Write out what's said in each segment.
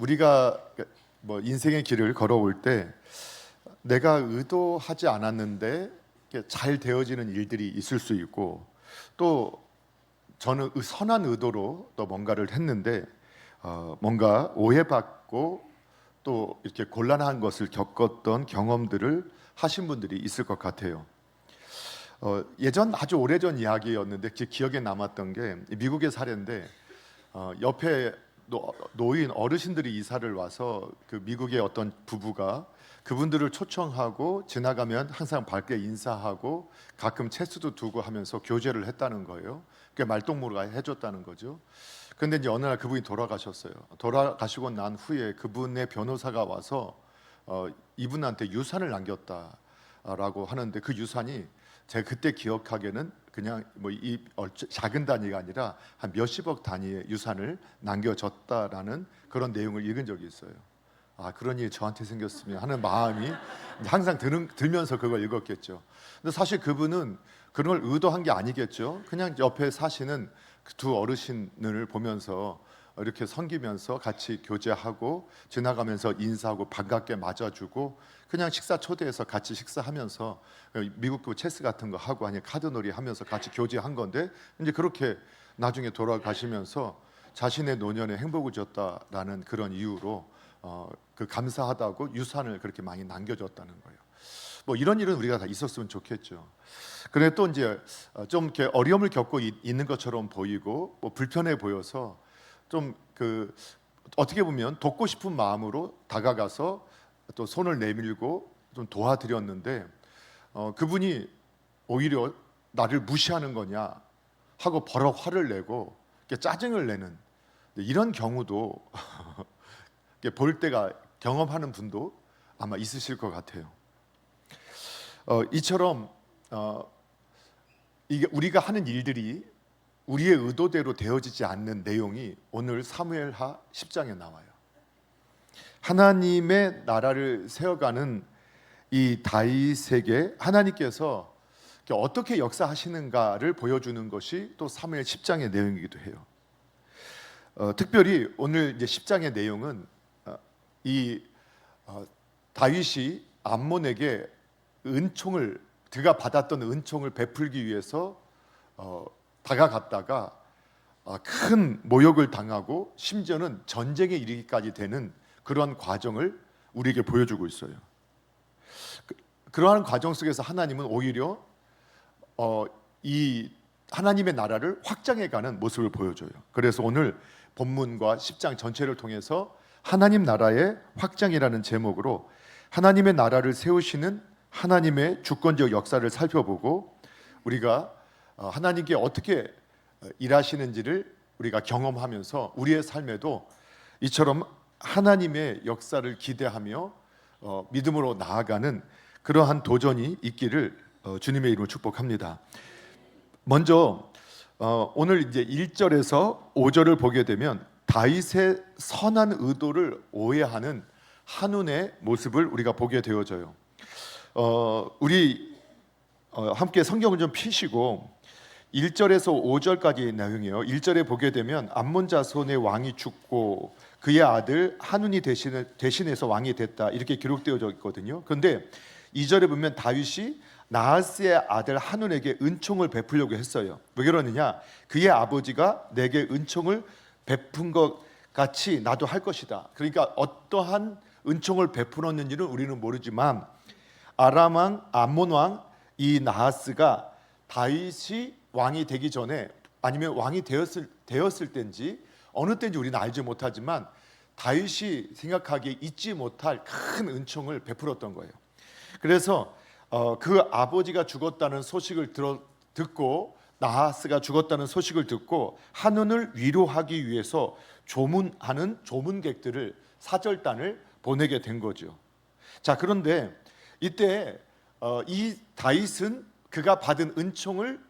우리가 뭐 인생의 길을 걸어올 때 내가 의도하지 않았는데 잘 되어지는 일들이 있을 수 있고, 또 저는 선한 의도로 또 뭔가를 했는데 뭔가 오해받고 또 이렇게 곤란한 것을 겪었던 경험들을 하신 분들이 있을 것 같아요. 예전 아주 오래전 이야기였는데 제 기억에 남았던 게 미국의 사례인데, 옆에 노인 어르신들이 이사를 와서 그 미국의 어떤 부부가 그분들을 초청하고 지나가면 항상 밝게 인사하고 가끔 체수도 두고 하면서 교제를 했다는 거예요. 그게 말동무가 해줬다는 거죠. 그런데 이제 어느 날 그분이 돌아가셨어요. 돌아가시고 난 후에 그분의 변호사가 와서 이분한테 유산을 남겼다라고 하는데, 그 유산이 제가 그때 기억하기에는 그냥 뭐 이 작은 단위가 아니라 한 몇십억 단위의 유산을 남겨줬다라는 그런 내용을 읽은 적이 있어요. 아, 그런 일이 저한테 생겼으면 하는 마음이 항상 들면서 그걸 읽었겠죠. 근데 사실 그분은 그런 걸 의도한 게 아니겠죠. 그냥 옆에 사시는 그 두 어르신을 보면서 이렇게 섬기면서 같이 교제하고 지나가면서 인사하고 반갑게 맞아주고 그냥 식사 초대해서 같이 식사하면서 미국 그 체스 같은 거 하고 아니 카드놀이 하면서 같이 교제한 건데, 이제 그렇게 나중에 돌아가시면서 자신의 노년에 행복을 줬다라는 그런 이유로 그 감사하다고 유산을 그렇게 많이 남겨줬다는 거예요. 뭐 이런 일은 우리가 다 있었으면 좋겠죠. 그런데 또 이제 좀 이렇게 어려움을 겪고 있는 것처럼 보이고 뭐 불편해 보여서 좀 그 어떻게 보면 돕고 싶은 마음으로 다가가서 또 손을 내밀고 좀 도와드렸는데, 그분이 오히려 나를 무시하는 거냐 하고 버럭 화를 내고 짜증을 내는 이런 경우도 볼 때가 경험하는 분도 아마 있으실 것 같아요. 이처럼 이게 우리가 하는 일들이 우리의 의도대로 되어지지 않는 내용이 오늘 사무엘하 10장에 나와요. 하나님의 나라를 세워가는 이 다윗에게 하나님께서 어떻게 역사하시는가를 보여주는 것이 또 사무엘 10장의 내용이기도 해요. 특별히 오늘 이제 10장의 내용은 이 다윗이 암몬에게 은총을, 그가 받았던 은총을 베풀기 위해서 다가갔다가 큰 모욕을 당하고 심지어는 전쟁에 이르기까지 되는 그런 과정을 우리에게 보여주고 있어요. 그러한 과정 속에서 하나님은 오히려 이 하나님의 나라를 확장해가는 모습을 보여줘요. 그래서 오늘 본문과 10장 전체를 통해서 하나님 나라의 확장이라는 제목으로 하나님의 나라를 세우시는 하나님의 주권적 역사를 살펴보고, 우리가 하나님께 어떻게 일하시는지를 우리가 경험하면서 우리의 삶에도 이처럼 하나님의 역사를 기대하며 믿음으로 나아가는 그러한 도전이 있기를 주님의 이름으로 축복합니다. 먼저 오늘 이제 1절에서 5절을 보게 되면 다윗의 선한 의도를 오해하는 한눈의 모습을 우리가 보게 되어져요. 우리 함께 성경을 좀 펴시고 1절에서 5절까지의 내용이에요. 1절에 보게 되면 암몬 자손의 왕이 죽고 그의 아들 한운이 대신해서 왕이 됐다, 이렇게 기록되어져 있거든요. 그런데 2절에 보면 다윗이 나하스의 아들 한운에게 은총을 베풀려고 했어요. 왜 그러느냐? 그의 아버지가 내게 은총을 베푼 것 같이 나도 할 것이다. 그러니까 어떠한 은총을 베풀었는지는 우리는 모르지만 아람 왕, 암몬 왕 이 나하스가 다윗이 왕이 되기 전에 아니면 왕이 되었을 때인지 어느 때인지 우리는 알지 못하지만 다윗이 생각하기에 잊지 못할 큰 은총을 베풀었던 거예요. 그래서 그 아버지가 죽었다는 소식을 듣고, 나하스가 죽었다는 소식을 듣고 한운을 위로하기 위해서 조문하는 조문객들을, 사절단을 보내게 된 거죠. 자, 그런데 이때 이 다윗은 그가 받은 은총을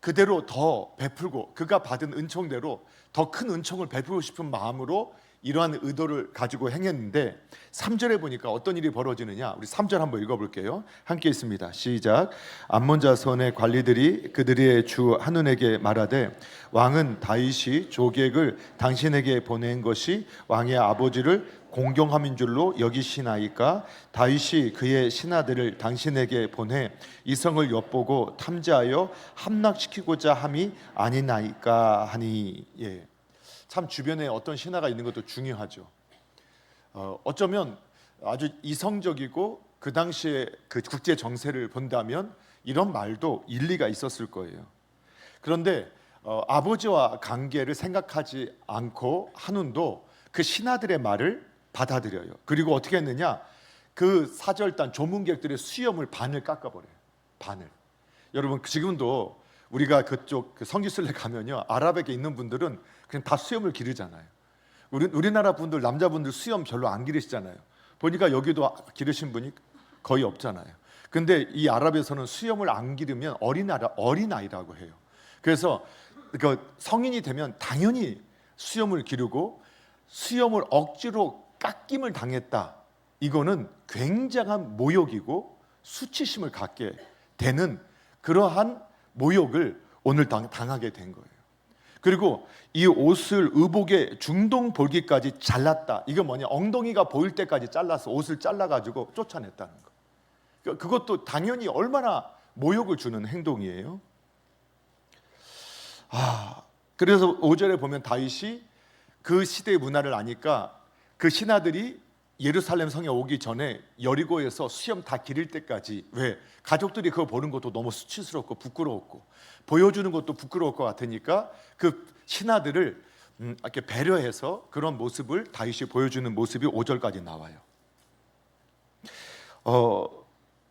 그대로 더 베풀고 그가 받은 은총대로 더 큰 은총을 베풀고 싶은 마음으로 이러한 의도를 가지고 행했는데 3절에 보니까 어떤 일이 벌어지느냐. 우리 3절 한번 읽어볼게요. 함께 있습니다. 시작. 암몬 자손의 관리들이 그들의 주 한눈에게 말하되 왕은 다윗이 조객을 당신에게 보낸 것이 왕의 아버지를 공경함인 줄로 여기시나이까? 다윗이 그의 신하들을 당신에게 보내 이 성을 엿보고 탐지하여 함락시키고자 함이 아니나이까 하니. 예. 참 주변에 어떤 신하가 있는 것도 중요하죠. 어쩌면 아주 이성적이고 그 당시에 그 국제 정세를 본다면 이런 말도 일리가 있었을 거예요. 그런데 아버지와 관계를 생각하지 않고 한운도 그 신하들의 말을 받아들여요. 그리고 어떻게 했느냐? 그 사절단 조문객들의 수염을 반을 깎아버려요. 반을. 여러분 지금도 우리가 그쪽 그 성지순례 가면요, 아랍에게 있는 분들은 그냥 다 수염을 기르잖아요. 우리나라 분들 남자분들 수염 별로 안 기르시잖아요. 보니까 여기도 기르신 분이 거의 없잖아요. 근데 이 아랍에서는 수염을 안 기르면 어린아이라고 해요. 그래서 그 성인이 되면 당연히 수염을 기르고 수염을 억지로 깎임을 당했다. 이거는 굉장한 모욕이고 수치심을 갖게 되는 그러한 모욕을 오늘 당하게 된 거예요. 그리고 이 옷을 의복의 중동 볼기까지 잘랐다. 이거 뭐냐? 엉덩이가 보일 때까지 잘라서 옷을 잘라가지고 쫓아냈다는 거. 그것도 당연히 얼마나 모욕을 주는 행동이에요. 그래서 5절에 보면 다윗이 그 시대의 문화를 아니까 그 신하들이 예루살렘 성에 오기 전에 여리고에서 수염 다 기를 때까지, 왜? 가족들이 그거 보는 것도 너무 수치스럽고 부끄러웠고 보여주는 것도 부끄러울 것 같으니까 그 신하들을 이렇게 배려해서 그런 모습을 다윗이 보여주는 모습이 5절까지 나와요.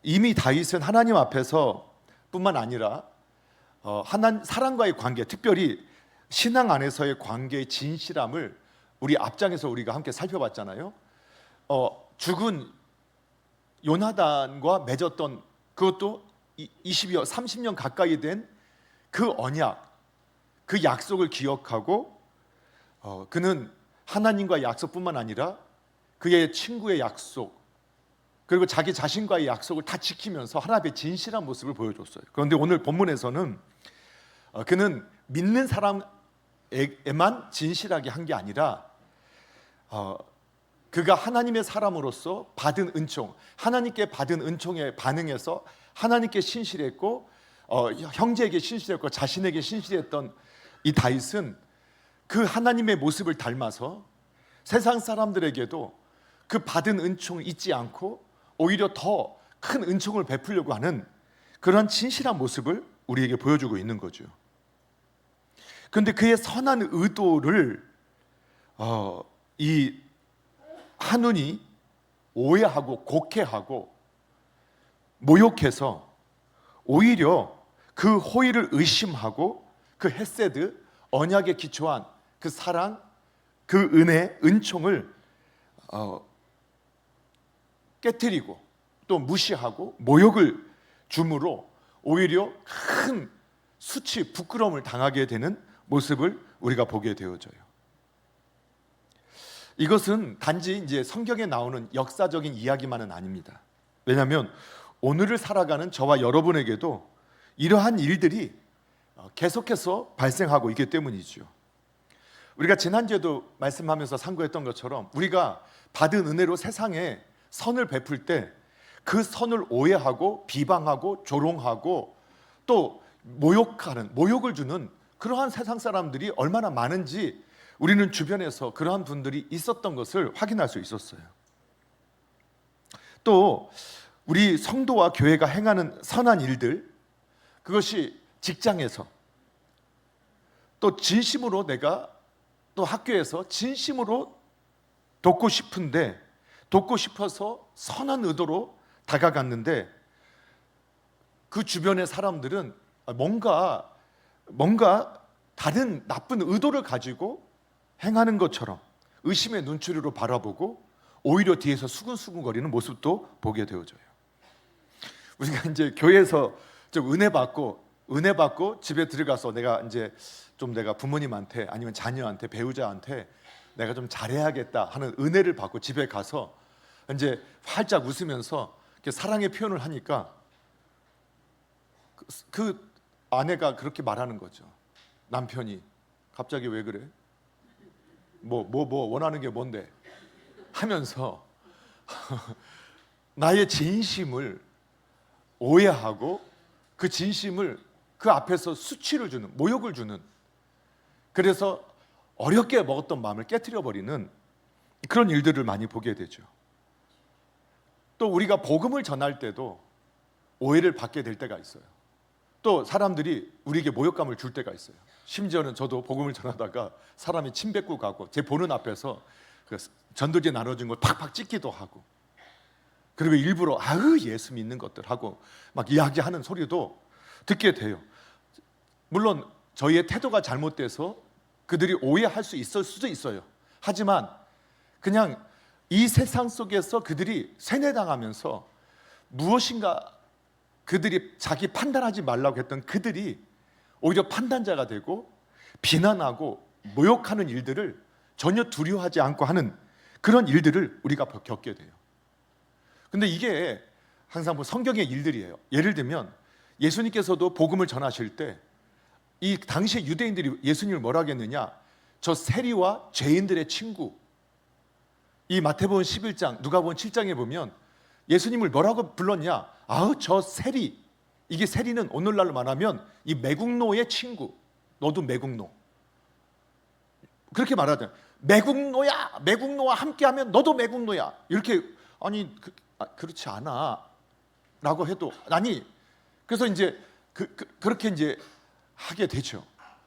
이미 다윗은 하나님 앞에서 뿐만 아니라 사람과의 관계, 특별히 신앙 안에서의 관계의 진실함을 우리 앞장에서 우리가 함께 살펴봤잖아요. 죽은 요나단과 맺었던 그것도 20여 30년 가까이 된 그 언약, 그 약속을 기억하고 그는 하나님과의 약속뿐만 아니라 그의 친구의 약속, 그리고 자기 자신과의 약속을 다 지키면서 하나님의 진실한 모습을 보여줬어요. 그런데 오늘 본문에서는 그는 믿는 사람에만 진실하게 한 게 아니라 그가 하나님의 사람으로서 받은 은총, 하나님께 받은 은총에 반응해서 하나님께 신실했고 형제에게 신실했고 자신에게 신실했던 이 다윗은 그 하나님의 모습을 닮아서 세상 사람들에게도 그 받은 은총을 잊지 않고 오히려 더 큰 은총을 베풀려고 하는 그런 진실한 모습을 우리에게 보여주고 있는 거죠. 그런데 그의 선한 의도를 이 한눈이 오해하고 곡해하고 모욕해서 오히려 그 호의를 의심하고 그 헤세드, 언약에 기초한 그 사랑, 그 은혜, 은총을 깨뜨리고 또 무시하고 모욕을 줌으로 오히려 큰 수치, 부끄러움을 당하게 되는 모습을 우리가 보게 되어져요. 이것은 단지 이제 성경에 나오는 역사적인 이야기만은 아닙니다. 왜냐하면 오늘을 살아가는 저와 여러분에게도 이러한 일들이 계속해서 발생하고 있기 때문이죠. 우리가 지난주에도 말씀하면서 상고했던 것처럼 우리가 받은 은혜로 세상에 선을 베풀 때 그 선을 오해하고 비방하고 조롱하고 또 모욕을 주는 그러한 세상 사람들이 얼마나 많은지 우리는 주변에서 그러한 분들이 있었던 것을 확인할 수 있었어요. 또 우리 성도와 교회가 행하는 선한 일들, 그것이 직장에서 또 진심으로 내가 또 학교에서 진심으로 돕고 싶어서 선한 의도로 다가갔는데 그 주변의 사람들은 뭔가 다른 나쁜 의도를 가지고 행하는 것처럼 의심의 눈초리로 바라보고 오히려 뒤에서 수근수근거리는 모습도 보게 되어져요. 우리가 이제 교회에서 좀 은혜 받고 은혜 받고 집에 들어가서 내가 부모님한테 아니면 자녀한테 배우자한테 내가 좀 잘해야겠다 하는 은혜를 받고 집에 가서 이제 활짝 웃으면서 이렇게 사랑의 표현을 하니까 그 아내가 그렇게 말하는 거죠. 남편이 갑자기 왜 그래? 뭐 원하는 게 뭔데? 하면서 나의 진심을 오해하고 그 진심을 그 앞에서 수치를 주는, 모욕을 주는, 그래서 어렵게 먹었던 마음을 깨트려 버리는 그런 일들을 많이 보게 되죠. 또 우리가 복음을 전할 때도 오해를 받게 될 때가 있어요. 또 사람들이 우리에게 모욕감을 줄 때가 있어요. 심지어는 저도 복음을 전하다가 사람이 침 뱉고 가고 제 보는 앞에서 그 전도지 나눠준 걸 팍팍 찍기도 하고, 그리고 일부러 예수 믿는 것들 하고 막 이야기하는 소리도 듣게 돼요. 물론 저희의 태도가 잘못돼서 그들이 오해할 수 있을 수도 있어요. 하지만 그냥 이 세상 속에서 그들이 세뇌당하면서 무엇인가 그들이 자기 판단하지 말라고 했던 그들이 오히려 판단자가 되고 비난하고 모욕하는 일들을 전혀 두려워하지 않고 하는 그런 일들을 우리가 겪게 돼요. 근데 이게 항상 뭐 성경의 일들이에요. 예를 들면 예수님께서도 복음을 전하실 때 이 당시에 유대인들이 예수님을 뭐라고 했느냐? 저 세리와 죄인들의 친구. 이 마태복음 11장, 누가복음 7장에 보면 예수님을 뭐라고 불렀냐? 저 세리. 이게 세리는 오늘날로 말하면 이 매국노의 친구. 너도 매국노. 그렇게 말하잖아요. 매국노야. 매국노와 함께하면 너도 매국노야. 이렇게 그렇지 않아. 라고 해도 그래서 이제 그렇게 이제 하게 되죠.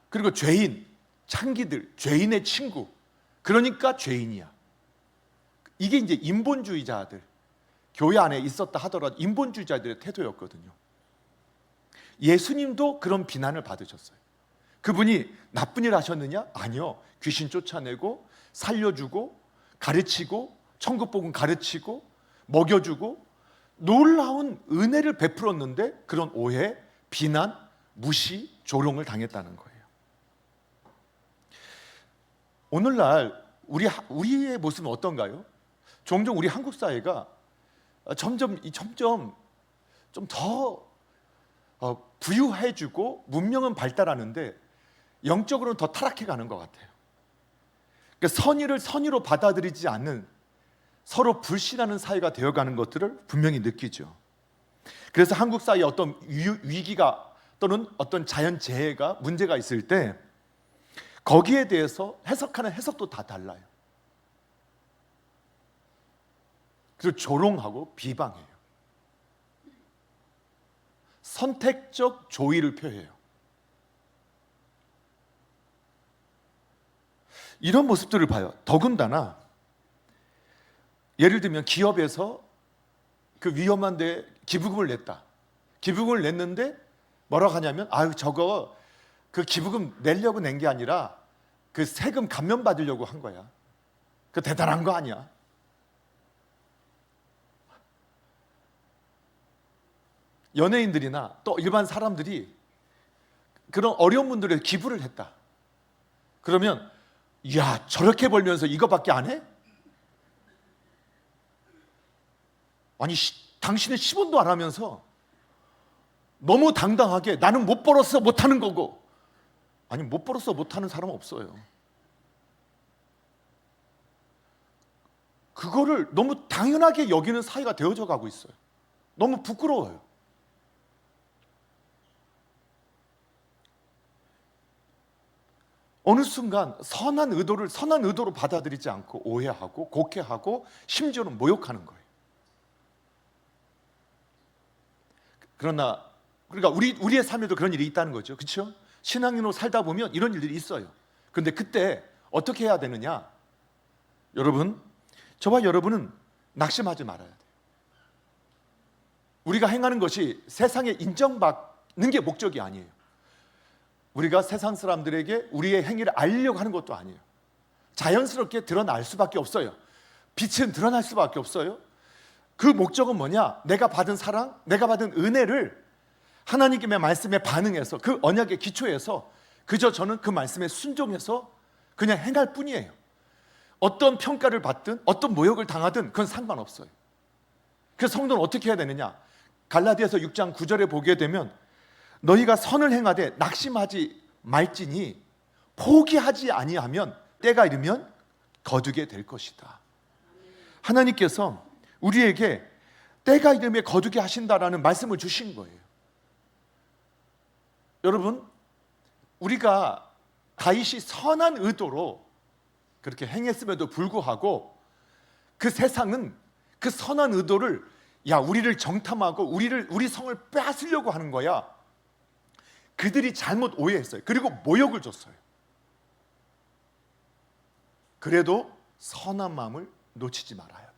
그리고 죄인, 창기들, 죄인의 친구. 그러니까 죄인이야. 이게 이제 인본주의자들, 교회 안에 있었다 하더라도 인본주의자들의 태도였거든요. 예수님도 그런 비난을 받으셨어요. 그분이 나쁜 일 하셨느냐? 아니요. 귀신 쫓아내고 살려주고 가르치고 천국 복음 가르치고 먹여주고 놀라운 은혜를 베풀었는데 그런 오해, 비난, 무시, 조롱을 당했다는 거예요. 오늘날 우리의 모습은 어떤가요? 종종 우리 한국 사회가 점점 좀 더 부유해지고 문명은 발달하는데 영적으로는 더 타락해 가는 것 같아요. 그러니까 선의를 선의로 받아들이지 않는, 서로 불신하는 사회가 되어가는 것들을 분명히 느끼죠. 그래서 한국 사회에 어떤 위기가 또는 어떤 자연재해가 문제가 있을 때 거기에 대해서 해석하는 해석도 다 달라요. 그리고 조롱하고 비방해요. 선택적 조의를 표해요. 이런 모습들을 봐요. 더군다나 예를 들면 기업에서 그 위험한 데 기부금을 냈다. 기부금을 냈는데 뭐라고 하냐면 저거 그 기부금 내려고 낸 게 아니라 그 세금 감면 받으려고 한 거야. 그 대단한 거 아니야. 연예인들이나 또 일반 사람들이 그런 어려운 분들에 기부를 했다. 그러면 저렇게 벌면서 이거밖에 안 해? 아니 당신은 10원도 안 하면서 너무 당당하게 나는 못 벌어서 못하는 거고. 아니 못 벌어서 못하는 사람은 없어요. 그거를 너무 당연하게 여기는 사회가 되어져 가고 있어요. 너무 부끄러워요. 어느 순간 선한 의도로 받아들이지 않고 오해하고 곡해하고 심지어는 모욕하는 거예요. 그러니까 우리의 삶에도 그런 일이 있다는 거죠. 그렇죠? 신앙인으로 살다 보면 이런 일들이 있어요. 그런데 그때 어떻게 해야 되느냐? 여러분, 저와 여러분은 낙심하지 말아야 돼요. 우리가 행하는 것이 세상에 인정받는 게 목적이 아니에요. 우리가 세상 사람들에게 우리의 행위를 알리려고 하는 것도 아니에요. 자연스럽게 드러날 수밖에 없어요. 빛은 드러날 수밖에 없어요. 그 목적은 뭐냐? 내가 받은 사랑, 내가 받은 은혜를 하나님의 말씀에 반응해서 그 언약의 기초에서 그저 저는 그 말씀에 순종해서 그냥 행할 뿐이에요. 어떤 평가를 받든 어떤 모욕을 당하든 그건 상관없어요. 그래서 성도는 어떻게 해야 되느냐? 갈라디아서 6장 9절에 보게 되면 너희가 선을 행하되 낙심하지 말지니 포기하지 아니하면 때가 이르면 거두게 될 것이다. 하나님께서 우리에게 때가 이르면 거두게 하신다라는 말씀을 주신 거예요. 여러분, 우리가 다윗이 선한 의도로 그렇게 행했음에도 불구하고 그 세상은 그 선한 의도를 우리를 정탐하고 우리 성을 빼앗으려고 하는 거야. 그들이 잘못 오해했어요. 그리고 모욕을 줬어요. 그래도 선한 마음을 놓치지 말아야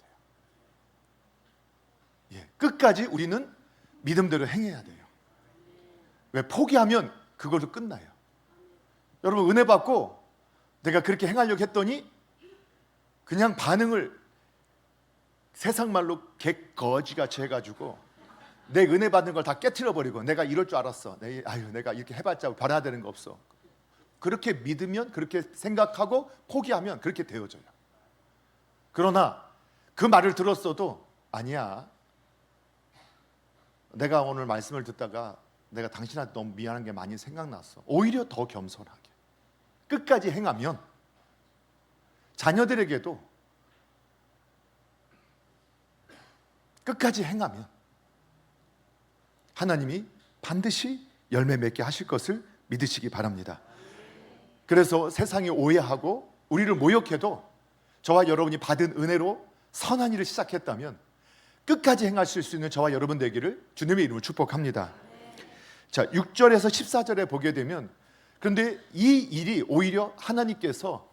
돼요. 끝까지 우리는 믿음대로 행해야 돼요. 왜? 포기하면 그걸로 끝나요. 여러분, 은혜 받고 내가 그렇게 행하려고 했더니 그냥 반응을 세상 말로 개거지같이 해가지고 내 은혜 받는 걸 다 깨트려 버리고 내가 이럴 줄 알았어. 내가 이렇게 해봤자 변화되는 되는 거 없어. 그렇게 믿으면, 그렇게 생각하고 포기하면 그렇게 되어져요. 그러나 그 말을 들었어도 아니야. 내가 오늘 말씀을 듣다가 내가 당신한테 너무 미안한 게 많이 생각났어. 오히려 더 겸손하게 끝까지 행하면 자녀들에게도 끝까지 행하면 하나님이 반드시 열매 맺게 하실 것을 믿으시기 바랍니다. 그래서 세상이 오해하고 우리를 모욕해도 저와 여러분이 받은 은혜로 선한 일을 시작했다면 끝까지 행하실 수 있는 저와 여러분 되기를 주님의 이름으로 축복합니다. 자, 6절에서 14절에 보게 되면 그런데 이 일이 오히려 하나님께서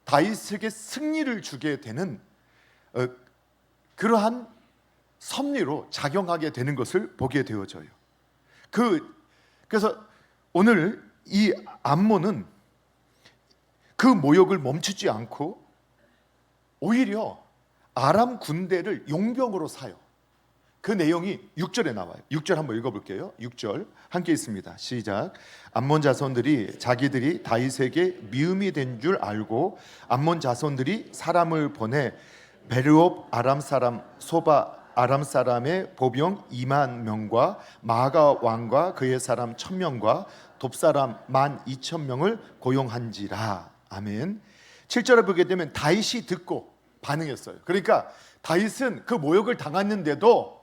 다윗에게 승리를 주게 되는 그러한 섭리로 작용하게 되는 것을 보게 되어져요. 그래서 오늘 이 암몬은 그 모욕을 멈추지 않고 오히려 아람 군대를 용병으로 사요. 그 내용이 6절에 나와요. 6절 한번 읽어볼게요. 6절 함께 있습니다. 시작. 암몬 자손들이 자기들이 다윗에게 미움이 된 줄 알고 암몬 자손들이 사람을 보내 베르옵 아람 사람 소바 아람 사람의 보병 2만 명과 마가 왕과 그의 사람 1000명과 돕사람 12,000명을 고용한지라. 아멘. 7절에 보게 되면 다윗이 듣고 반응했어요. 그러니까 다윗은 그 모욕을 당했는데도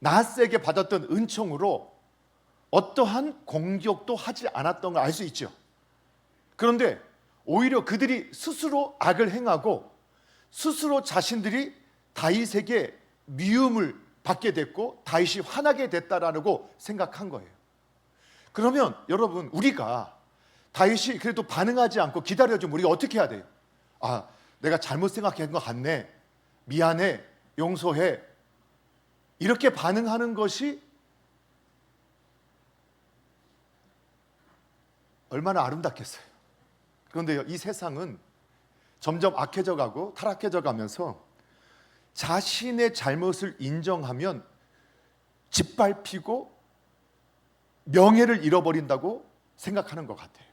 나핫에게 받았던 은총으로 어떠한 공격도 하지 않았던 걸 알 수 있죠. 그런데 오히려 그들이 스스로 악을 행하고 스스로 자신들이 다윗에게 미움을 받게 됐고 다윗이 화나게 됐다라고 생각한 거예요. 그러면 여러분, 우리가 다윗이 그래도 반응하지 않고 기다려주면 우리가 어떻게 해야 돼요? 내가 잘못 생각한 것 같네, 미안해, 용서해, 이렇게 반응하는 것이 얼마나 아름답겠어요. 그런데 이 세상은 점점 악해져 가고 타락해져 가면서 자신의 잘못을 인정하면 짓밟히고 명예를 잃어버린다고 생각하는 것 같아요.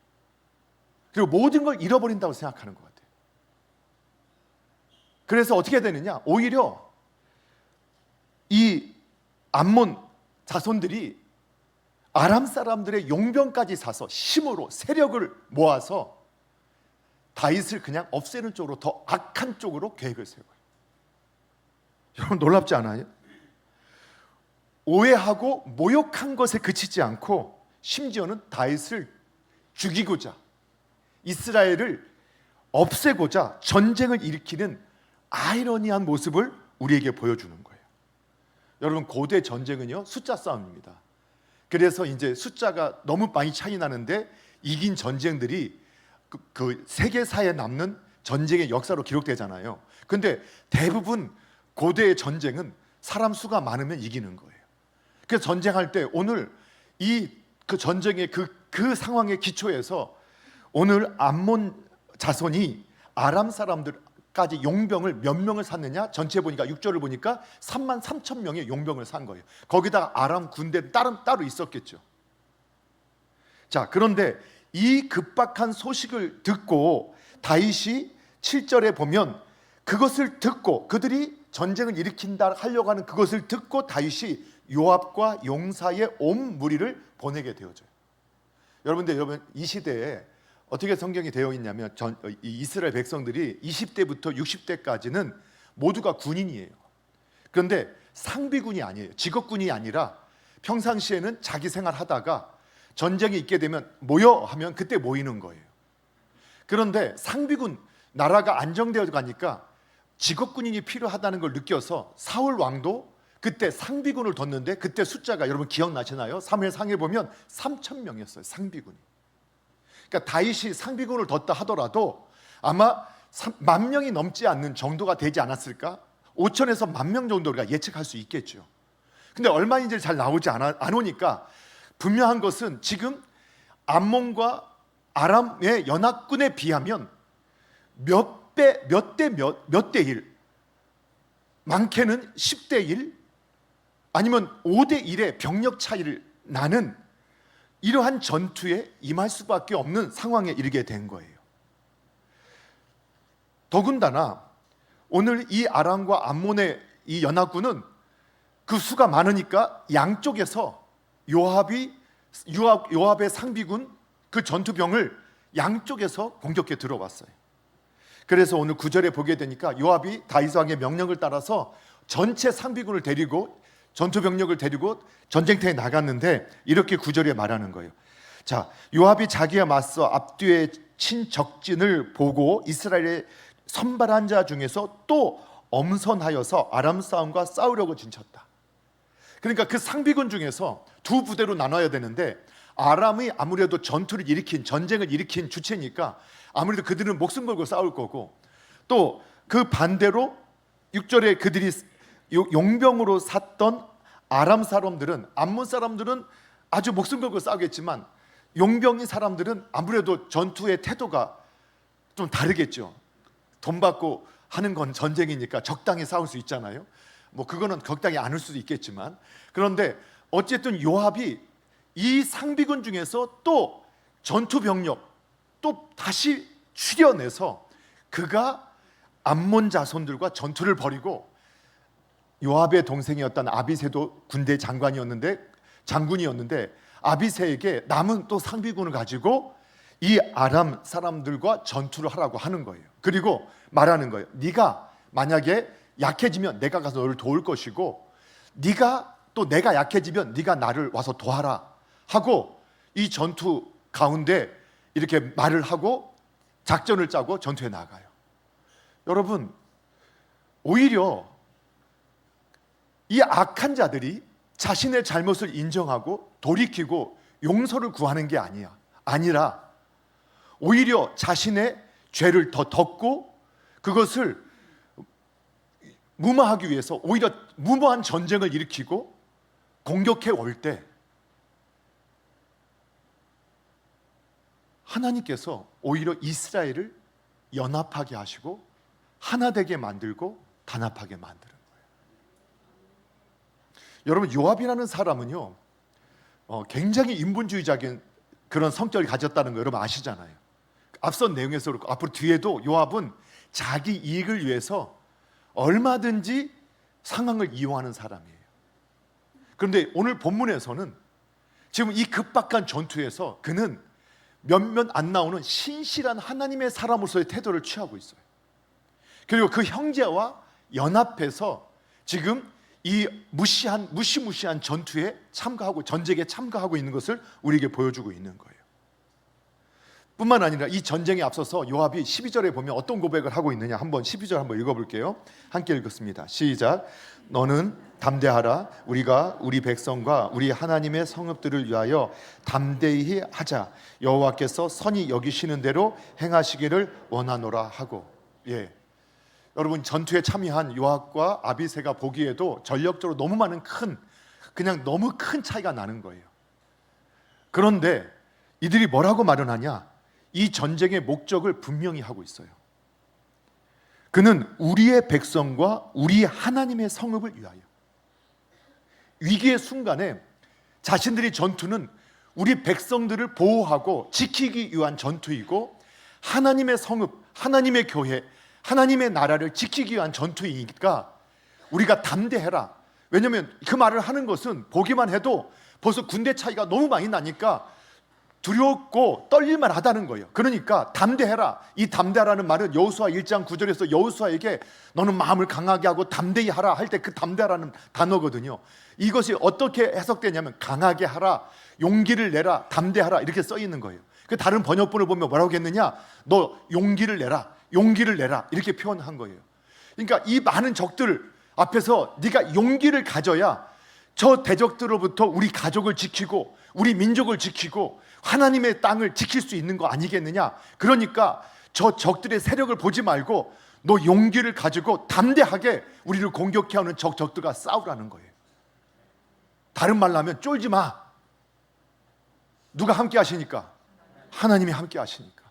그리고 모든 걸 잃어버린다고 생각하는 것 같아요. 그래서 어떻게 되느냐? 오히려 이 암몬 자손들이 아람 사람들의 용병까지 사서 힘으로 세력을 모아서 다윗을 그냥 없애는 쪽으로, 더 악한 쪽으로 계획을 세워요. 여러분, 놀랍지 않아요? 오해하고 모욕한 것에 그치지 않고 심지어는 다윗을 죽이고자, 이스라엘을 없애고자 전쟁을 일으키는 아이러니한 모습을 우리에게 보여주는 거예요. 여러분, 고대 전쟁은요, 숫자 싸움입니다. 그래서 이제 숫자가 너무 많이 차이 나는데 이긴 전쟁들이 그 세계사에 남는 전쟁의 역사로 기록되잖아요. 근데 대부분 고대의 전쟁은 사람 수가 많으면 이기는 거예요. 그래서 전쟁할 때 오늘 그 전쟁의 그 상황의 기초에서 오늘 암몬 자손이 아람 사람들 까지 용병을 몇 명을 샀느냐? 전체 보니까 6절을 보니까 3만 3천 명의 용병을 산 거예요. 거기다가 아람 군대 따로 있었겠죠. 자, 그런데 이 급박한 소식을 듣고 다윗이 7절에 보면 그것을 듣고 그들이 전쟁을 일으킨다 하려고 하는 그것을 듣고 다윗이 요압과 용사의 온 무리를 보내게 되어져요. 여러분 이 시대에 어떻게 성경이 되어 있냐면 이 이스라엘 백성들이 20대부터 60대까지는 모두가 군인이에요. 그런데 상비군이 아니에요. 직업군이 아니라 평상시에는 자기 생활 하다가 전쟁이 있게 되면 모여 하면 그때 모이는 거예요. 그런데 상비군, 나라가 안정되어 가니까 직업군인이 필요하다는 걸 느껴서 사울 왕도 그때 상비군을 뒀는데 그때 숫자가 여러분 기억나시나요? 사무엘상에 보면 3천 명이었어요. 상비군이. 그러니까 다윗이 상비군을 뒀다 하더라도 아마 1만 명이 넘지 않는 정도가 되지 않았을까? 5천에서 1만 명 정도가 예측할 수 있겠죠. 근데 얼마인지 잘 나오지 않으니까 분명한 것은 지금 암몬과 아람의 연합군에 비하면 몇 대 1, 많게는 10대 1 아니면 5대 1의 병력 차이를 나는 이러한 전투에 임할 수밖에 없는 상황에 이르게 된 거예요. 더군다나 오늘 이 아람과 암몬의 이 연합군은 그 수가 많으니까 양쪽에서 요압의 상비군 그 전투병을 양쪽에서 공격해 들어왔어요. 그래서 오늘 9절에 보게 되니까 요압이 다윗 왕의 명령을 따라서 전체 상비군을 데리고 전투병력을 데리고 전쟁터에 나갔는데 이렇게 9절에 말하는 거예요. 자, 요압이 자기와 맞서 앞뒤에 친 적진을 보고 이스라엘의 선발한 자 중에서 또 엄선하여서 아람 싸움과 싸우려고 진쳤다. 그러니까 그 상비군 중에서 두 부대로 나눠야 되는데 아람이 아무래도 전쟁을 일으킨 주체니까 아무래도 그들은 목숨 걸고 싸울 거고 또 그 반대로 6절에 그들이 용병으로 샀던 아람 사람들은 암몬 사람들은 아주 목숨 걸고 싸우겠지만 용병인 사람들은 아무래도 전투의 태도가 좀 다르겠죠. 돈 받고 하는 건 전쟁이니까 적당히 싸울 수 있잖아요. 뭐 그거는 적당히 않을 수도 있겠지만 그런데 어쨌든 요압이 이 상비군 중에서 또 전투 병력 또 다시 추려내서 그가 암몬 자손들과 전투를 벌이고 요압의 동생이었던 아비새도 군대 장군이었는데 아비새에게 남은 또 상비군을 가지고 이 아람 사람들과 전투를 하라고 하는 거예요. 그리고 말하는 거예요. 네가 만약에 약해지면 내가 가서 너를 도울 것이고 네가 또 내가 약해지면 네가 나를 와서 도와라 하고 이 전투 가운데 이렇게 말을 하고 작전을 짜고 전투에 나가요. 여러분, 오히려 이 악한 자들이 자신의 잘못을 인정하고 돌이키고 용서를 구하는 게 아니라 오히려 자신의 죄를 더 덮고 그것을 무마하기 위해서 오히려 무모한 전쟁을 일으키고 공격해 올 때 하나님께서 오히려 이스라엘을 연합하게 하시고 하나 되게 만들고 단합하게 만드는 거예요. 여러분, 요압이라는 사람은요 굉장히 인본주의적인 그런 성격을 가졌다는 거 여러분 아시잖아요. 앞선 내용에서 그렇고 앞으로 뒤에도 요압은 자기 이익을 위해서 얼마든지 상황을 이용하는 사람이에요. 그런데 오늘 본문에서는 지금 이 급박한 전투에서 그는 몇몇 안 나오는 신실한 하나님의 사람으로서의 태도를 취하고 있어요. 그리고 그 형제와 연합해서 지금 이 무시무시한 전투에 참가하고 전쟁에 참가하고 있는 것을 우리에게 보여주고 있는 거예요. 뿐만 아니라 이 전쟁에 앞서서 요압이 12절에 보면 어떤 고백을 하고 있느냐 한번 12절 한번 읽어볼게요. 함께 읽겠습니다. 시작. 너는 담대하라. 우리가 우리 백성과 우리 하나님의 성읍들을 위하여 담대히 하자. 여호와께서 선히 여기시는 대로 행하시기를 원하노라 하고. 여러분, 전투에 참여한 요압과 아비새가 보기에도 전력적으로 너무 너무 큰 차이가 나는 거예요. 그런데 이들이 뭐라고 말을 하냐? 이 전쟁의 목적을 분명히 하고 있어요. 그는 우리의 백성과 우리 하나님의 성읍을 위하여. 위기의 순간에 자신들의 전투는 우리 백성들을 보호하고 지키기 위한 전투이고, 하나님의 성읍, 하나님의 교회, 하나님의 나라를 지키기 위한 전투이니까 우리가 담대해라. 왜냐하면 그 말을 하는 것은 보기만 해도 벌써 군대 차이가 너무 많이 나니까 두렵고 떨릴만 하다는 거예요. 그러니까 담대해라. 이 담대하라는 말은 여호수아 1장 9절에서 여호수아에게 너는 마음을 강하게 하고 담대히 하라 할 때 그 담대하라는 단어거든요. 이것이 어떻게 해석되냐면 강하게 하라, 용기를 내라, 담대하라 이렇게 써 있는 거예요. 그 다른 번역본을 보면 뭐라고 했느냐? 너 용기를 내라, 용기를 내라 이렇게 표현한 거예요. 그러니까 이 많은 적들 앞에서 네가 용기를 가져야 저 대적들로부터 우리 가족을 지키고 우리 민족을 지키고 하나님의 땅을 지킬 수 있는 거 아니겠느냐? 그러니까 저 적들의 세력을 보지 말고 너 용기를 가지고 담대하게 우리를 공격해오는 적들과 싸우라는 거예요. 다른 말로 하면 쫄지 마. 누가 함께 하시니까? 하나님이 함께 하시니까.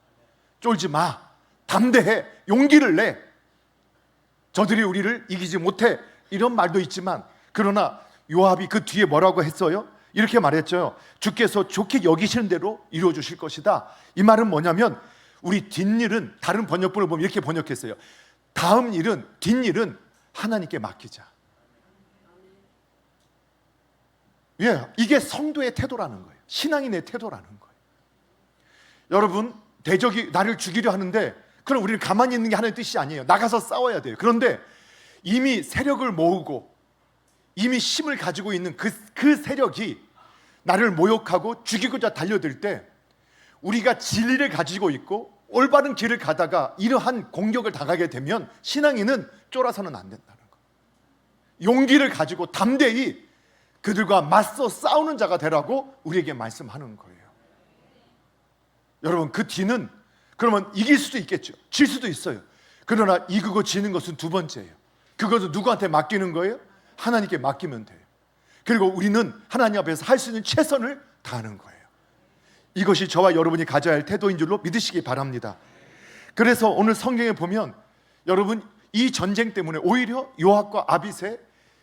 쫄지 마. 담대해. 용기를 내. 저들이 우리를 이기지 못해. 이런 말도 있지만, 그러나 요압이 그 뒤에 뭐라고 했어요? 이렇게 말했죠. 주께서 좋게 여기시는 대로 이루어 주실 것이다. 이 말은 뭐냐면 우리 뒷일은, 다른 번역본을 보면 이렇게 번역했어요. 다음 일은, 뒷일은 하나님께 맡기자. 예, 이게 성도의 태도라는 거예요. 신앙인의 태도라는 거예요. 여러분, 대적이 나를 죽이려 하는데 그럼 우리는 가만히 있는 게 하나의 뜻이 아니에요. 나가서 싸워야 돼요. 그런데 이미 세력을 모으고 이미 힘을 가지고 있는 그 세력이 나를 모욕하고 죽이고자 달려들 때 우리가 진리를 가지고 있고 올바른 길을 가다가 이러한 공격을 당하게 되면 신앙인은 쫄아서는 안 된다는 거예요. 용기를 가지고 담대히 그들과 맞서 싸우는 자가 되라고 우리에게 말씀하는 거예요. 여러분, 그 뒤는 그러면 이길 수도 있겠죠. 질 수도 있어요. 그러나 이기고 지는 것은 두 번째예요. 그것은 누구한테 맡기는 거예요? 하나님께 맡기면 돼요. 그리고 우리는 하나님 앞에서 할 수 있는 최선을 다하는 거예요. 이것이 저와 여러분이 가져야 할 태도인 줄로 믿으시기 바랍니다. 그래서 오늘 성경에 보면 여러분, 이 전쟁 때문에 오히려 요압과 아빗의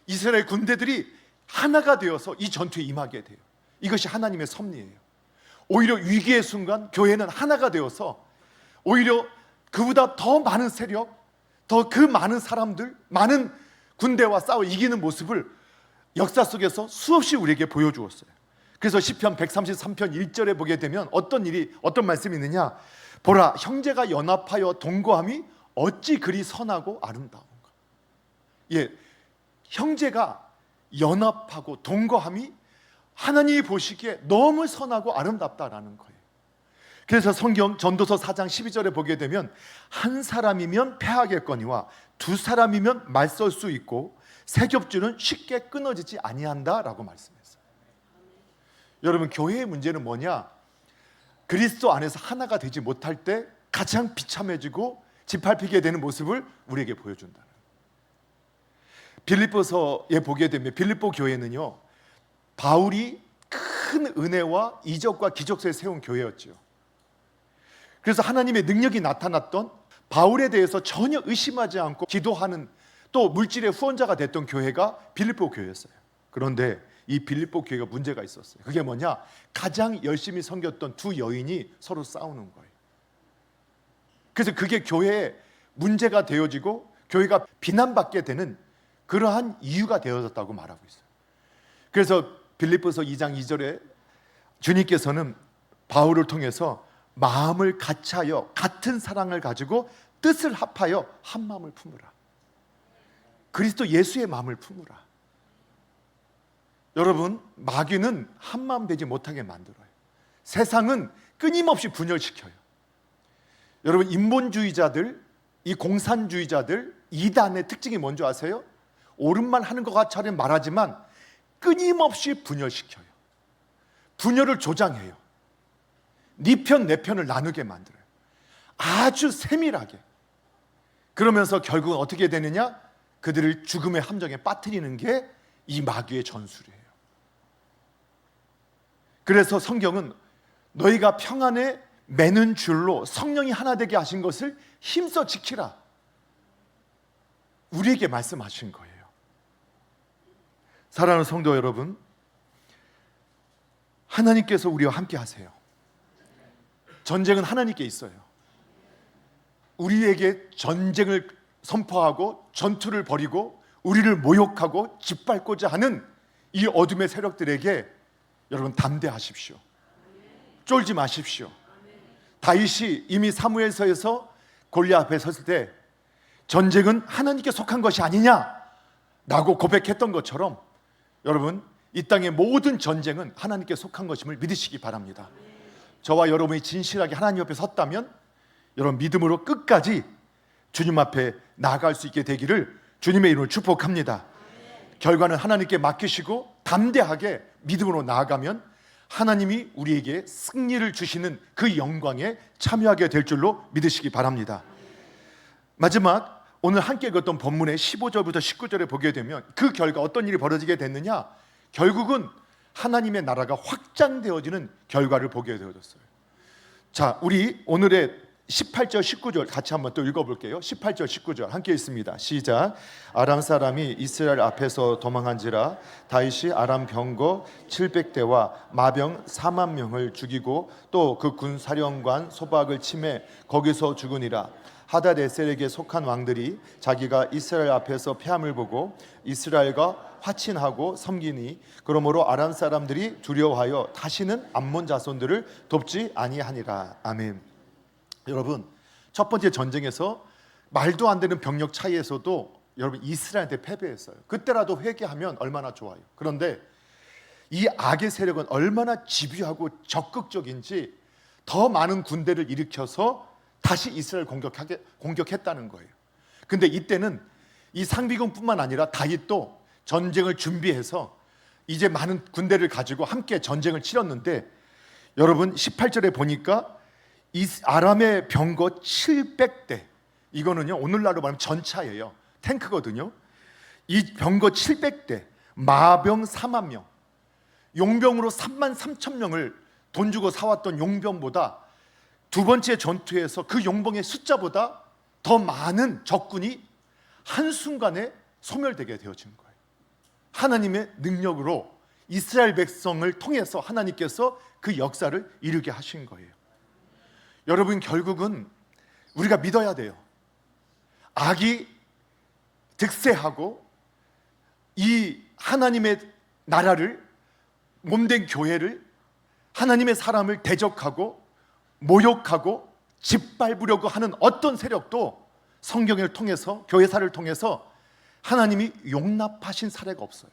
이스라엘 군대들이 하나가 되어서 이 전투에 임하게 돼요. 이것이 하나님의 섭리예요. 오히려 위기의 순간 교회는 하나가 되어서 오히려 그보다 더 많은 세력, 더 그 많은 사람들, 많은 군대와 싸워 이기는 모습을 역사 속에서 수없이 우리에게 보여주었어요. 그래서 시편 133편 1절에 보게 되면 어떤 말씀이 있느냐? 보라, 형제가 연합하여 동거함이 어찌 그리 선하고 아름다운가. 예, 형제가 연합하고 동거함이 하나님이 보시기에 너무 선하고 아름답다라는 거예요. 그래서 성경 전도서 4장 12절에 보게 되면 한 사람이면 패하겠거니와 두 사람이면 맞설 수 있고 세 겹줄은 쉽게 끊어지지 아니한다라고 말씀했어요. 여러분, 교회의 문제는 뭐냐? 그리스도 안에서 하나가 되지 못할 때 가장 비참해지고 짓밟히게 되는 모습을 우리에게 보여준다. 빌립보서에 보게 되면 빌립보 교회는요, 바울이 큰 은혜와 이적과 기적을 세운 교회였죠. 그래서 하나님의 능력이 나타났던, 바울에 대해서 전혀 의심하지 않고 기도하는, 또 물질의 후원자가 됐던 교회가 빌립보 교회였어요. 그런데 이 빌립보 교회가 문제가 있었어요. 그게 뭐냐? 가장 열심히 섬겼던 두 여인이 서로 싸우는 거예요. 그래서 그게 교회에 문제가 되어지고 교회가 비난받게 되는 그러한 이유가 되어졌다고 말하고 있어요. 그래서 빌립보서 2장 2절에 주님께서는 바울을 통해서 마음을 같이하여 같은 사랑을 가지고 뜻을 합하여 한 마음을 품으라. 그리스도 예수의 마음을 품으라. 여러분, 마귀는 한 마음 되지 못하게 만들어요. 세상은 끊임없이 분열시켜요. 여러분, 인본주의자들, 이 공산주의자들, 이단의 특징이 뭔지 아세요? 옳은 말 하는 것 같이 말하지만 끊임없이 분열시켜요. 분열을 조장해요. 네 편, 내 편을 나누게 만들어요. 아주 세밀하게. 그러면서 결국은 어떻게 되느냐? 그들을 죽음의 함정에 빠뜨리는 게 이 마귀의 전술이에요. 그래서 성경은 너희가 평안에 매는 줄로 성령이 하나 되게 하신 것을 힘써 지키라. 우리에게 말씀하신 거예요. 사랑하는 성도 여러분, 하나님께서 우리와 함께 하세요. 전쟁은 하나님께 있어요. 우리에게 전쟁을 선포하고 전투를 벌이고 우리를 모욕하고 짓밟고자 하는 이 어둠의 세력들에게 여러분 담대하십시오. 쫄지 마십시오. 다윗이 이미 사무엘서에서 골리앗 앞에 섰을 때 전쟁은 하나님께 속한 것이 아니냐라고 고백했던 것처럼 여러분, 이 땅의 모든 전쟁은 하나님께 속한 것임을 믿으시기 바랍니다. 저와 여러분이 진실하게 하나님 옆에 섰다면 여러분 믿음으로 끝까지 주님 앞에 나아갈 수 있게 되기를 주님의 이름으로 축복합니다. 결과는 하나님께 맡기시고 담대하게 믿음으로 나아가면 하나님이 우리에게 승리를 주시는 그 영광에 참여하게 될 줄로 믿으시기 바랍니다. 마지막 오늘 함께 읽었던 본문의 15절부터 19절에 보게 되면 그 결과 어떤 일이 벌어지게 됐느냐? 결국은 하나님의 나라가 확장되어지는 결과를 보게 되어졌어요. 자, 우리 오늘의 18절 19절 같이 한번 또 읽어볼게요. 18절 19절 함께 읽습니다. 시작. 아람 사람이 이스라엘 앞에서 도망한지라 다윗이 아람 병거 700대와 마병 4만 명을 죽이고 또 그 군 사령관 소박을 치매 거기서 죽으니라. 하다데셀에게 속한 왕들이 자기가 이스라엘 앞에서 패함을 보고 이스라엘과 화친하고 섬기니 그러므로 아람 사람들이 두려워하여 다시는 암몬 자손들을 돕지 아니하니라. 아멘. 여러분, 첫 번째 전쟁에서 말도 안 되는 병력 차이에서도 여러분 이스라엘한테 패배했어요. 그때라도 회개하면 얼마나 좋아요. 그런데 이 악의 세력은 얼마나 집요하고 적극적인지 더 많은 군대를 일으켜서 다시 이스라엘 공격했다는 거예요. 근데 이때는 이 상비군뿐만 아니라 다윗도 전쟁을 준비해서 이제 많은 군대를 가지고 함께 전쟁을 치렀는데 여러분 18절에 보니까 이 아람의 병거 700대, 이거는요 오늘날로 말하면 전차예요. 탱크거든요. 이 병거 700대, 마병 4만 명, 용병으로 3만 3천 명을 돈 주고 사왔던 용병보다 두 번째 전투에서 그 용병의 숫자보다 더 많은 적군이 한순간에 소멸되게 되어진 거예요. 하나님의 능력으로 이스라엘 백성을 통해서 하나님께서 그 역사를 이루게 하신 거예요. 여러분, 결국은 우리가 믿어야 돼요. 악이 득세하고 이 하나님의 나라를, 몸된 교회를, 하나님의 사람을 대적하고 모욕하고 짓밟으려고 하는 어떤 세력도 성경을 통해서, 교회사를 통해서 하나님이 용납하신 사례가 없어요.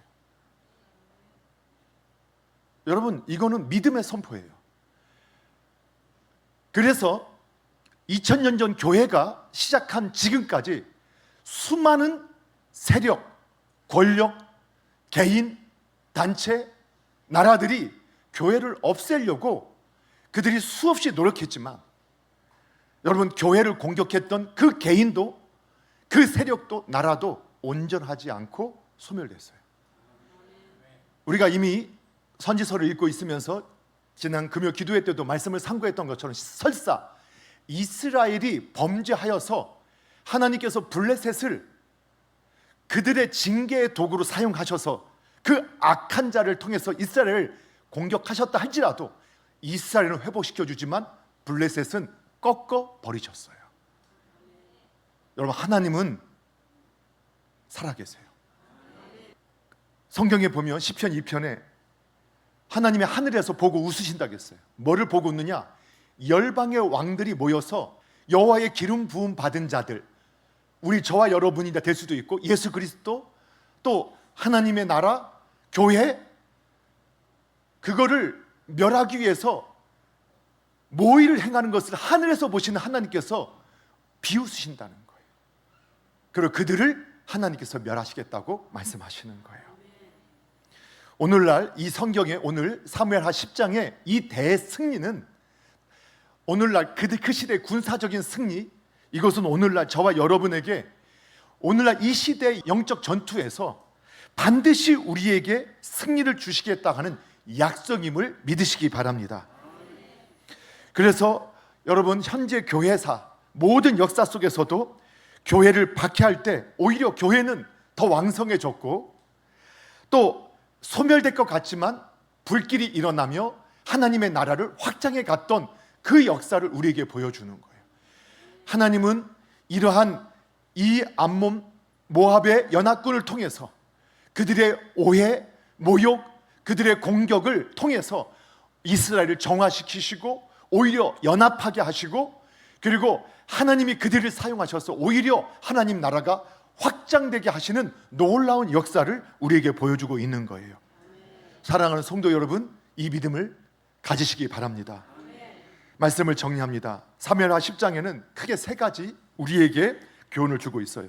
여러분, 이거는 믿음의 선포예요. 그래서 2000년 전 교회가 시작한 지금까지 수많은 세력, 권력, 개인, 단체, 나라들이 교회를 없애려고 그들이 수없이 노력했지만 여러분, 교회를 공격했던 그 개인도 그 세력도 나라도 온전하지 않고 소멸됐어요. 우리가 이미 선지서를 읽고 있으면서 지난 금요 기도회 때도 말씀을 상고했던 것처럼 설사 이스라엘이 범죄하여서 하나님께서 블레셋을 그들의 징계의 도구로 사용하셔서 그 악한 자를 통해서 이스라엘을 공격하셨다 할지라도 이스라엘은 회복시켜주지만 블레셋은 꺾어 버리셨어요. 여러분, 하나님은 살아계세요. 성경에 보면 시편 2편에 하나님이 하늘에서 보고 웃으신다고 했어요. 뭐를 보고 웃느냐? 열방의 왕들이 모여서 여호와의 기름 부음 받은 자들, 우리 저와 여러분이 될 수도 있고 예수 그리스도, 또 하나님의 나라, 교회, 그거를 멸하기 위해서 모의를 행하는 것을 하늘에서 보시는 하나님께서 비웃으신다는 거예요. 그리고 그들을 하나님께서 멸하시겠다고 말씀하시는 거예요. 오늘날 이 성경에 오늘 사무엘하 10장의 이 대승리는 오늘날 그 시대의 군사적인 승리, 이것은 오늘날 저와 여러분에게 오늘날 이 시대의 영적 전투에서 반드시 우리에게 승리를 주시겠다 하는 약속임을 믿으시기 바랍니다. 그래서 여러분, 현재 교회사 모든 역사 속에서도 교회를 박해할 때 오히려 교회는 더 왕성해졌고, 또 소멸될 것 같지만 불길이 일어나며 하나님의 나라를 확장해 갔던 그 역사를 우리에게 보여주는 거예요. 하나님은 이러한 이 암몬 모압의 연합군을 통해서 그들의 오해, 모욕, 그들의 공격을 통해서 이스라엘을 정화시키시고 오히려 연합하게 하시고, 그리고 하나님이 그들을 사용하셔서 오히려 하나님 나라가 확장되게 하시는 놀라운 역사를 우리에게 보여주고 있는 거예요. 사랑하는 성도 여러분, 이 믿음을 가지시기 바랍니다. 말씀을 정리합니다. 사무엘하 10장에는 크게 세 가지 우리에게 교훈을 주고 있어요.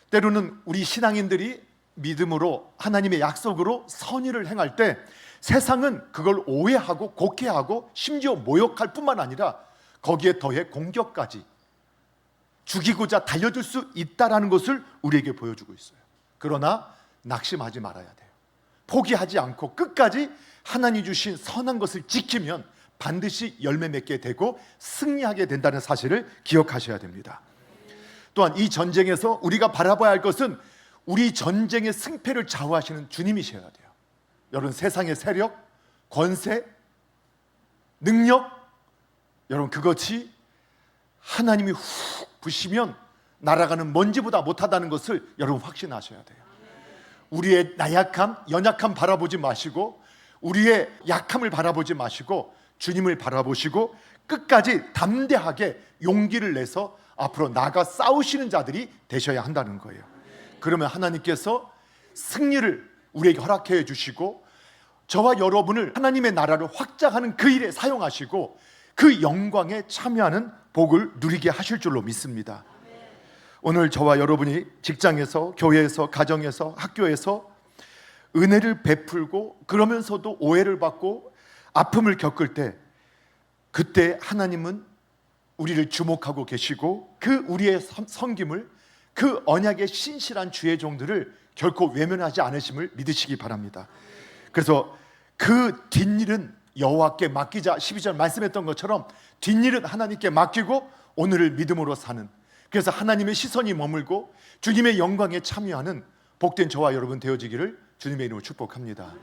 때로는 우리 신앙인들이 믿음으로 하나님의 약속으로 선의를 행할 때 세상은 그걸 오해하고 곡해하고 심지어 모욕할 뿐만 아니라 거기에 더해 공격까지 죽이고자 달려들 수 있다라는 것을 우리에게 보여주고 있어요. 그러나 낙심하지 말아야 돼요. 포기하지 않고 끝까지 하나님 주신 선한 것을 지키면 반드시 열매 맺게 되고 승리하게 된다는 사실을 기억하셔야 됩니다. 또한 이 전쟁에서 우리가 바라봐야 할 것은 우리 전쟁의 승패를 좌우하시는 주님이셔야 돼요. 여러분, 세상의 세력, 권세, 능력, 여러분 그것이 하나님이 훅 부시면 날아가는 먼지보다 못하다는 것을 여러분 확신하셔야 돼요. 우리의 나약함, 연약함 바라보지 마시고 우리의 약함을 바라보지 마시고 주님을 바라보시고 끝까지 담대하게 용기를 내서 앞으로 나가 싸우시는 자들이 되셔야 한다는 거예요. 그러면 하나님께서 승리를 우리에게 허락해 주시고 저와 여러분을 하나님의 나라를 확장하는 그 일에 사용하시고 그 영광에 참여하는 복을 누리게 하실 줄로 믿습니다. 오늘 저와 여러분이 직장에서, 교회에서, 가정에서, 학교에서 은혜를 베풀고 그러면서도 오해를 받고 아픔을 겪을 때, 그때 하나님은 우리를 주목하고 계시고 그 우리의 섬김을, 그 언약의 신실한 주의 종들을 결코 외면하지 않으심을 믿으시기 바랍니다. 그래서 그 뒷일은 여호와께 맡기자 12절 말씀했던 것처럼 뒷일은 하나님께 맡기고 오늘을 믿음으로 사는, 그래서 하나님의 시선이 머물고 주님의 영광에 참여하는 복된 저와 여러분 되어지기를 주님의 이름으로 축복합니다.